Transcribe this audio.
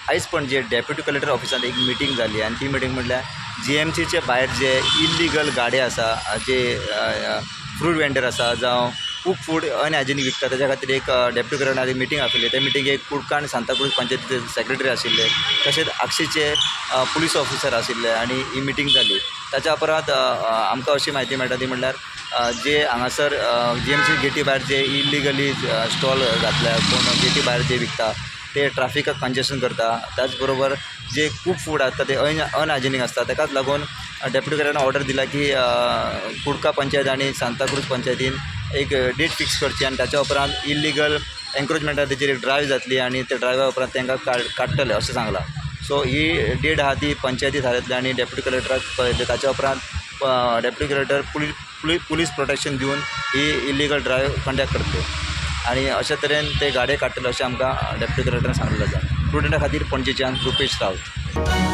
आयज पणजे deputy collector ऑफिसान एक मिटींग जाली आनी ती मिटींग म्हटल्यार GMCचे भायर जे इल्लीगल गाडे आसा जे फ्रूट वेंडर आसा जावं खूब फूड अनहायजेनीक विकता त्याच्या खातीर एक डेप्युटी कलेक्टरान एक मिटींग आपयली. त्या मिटींगेक कुडका आनी सांताक्रूज पंचायतीचे सेक्रेटरी आशिल्ले, तशेंच आक्षीचे पुलीस ऑफिसर आशिल्ले आनी ही मिटींग जाली. ताच्या उपरांत आमकां अशी म्हायती मेळटा ती म्हणल्यार जे हांगासर GMC गेटी भायर जे इल्लीगली स्टॉल घातल्या, कोण गेटी भायर जे विकता ते ट्रॅफिकाक कंजेशन करता. त्याच बरोबर जे खूब फूड आसता ते अनहायजेनीक आसता. ताकाच लागून डेप्युटी कलेक्टरान ऑर्डर दिला की कुडका पंचायत आनी सांताक्रूज पंचायतीन एक डेट फिक्स करची आनी ताच्या उपरांत इल्लीगल एन्क्रोचमेंटार तेचेर एक ड्रायव्ह जातली आनी त्या ड्रायव्हा उपरांत तांकां काडटले अशें सांगलां. सो ही डेट आहा ती पंचायती थारायतली आनी डेप्युटी कलेक्टराक कळयतले. ताच्या उपरांत डेप्युटी कलेक्टर पुलीस प्रोटेक्शन दिवन ही इल्लीगल ड्रायव्ह कंडक्ट करतले आनी अशे तरेन ते गाडे काडटले अशें आमकां डेप्युटी कलेक्टरान सांगलेलें आसा. स्टुडंटा खातीर पणजेच्यान रुपेश रावत.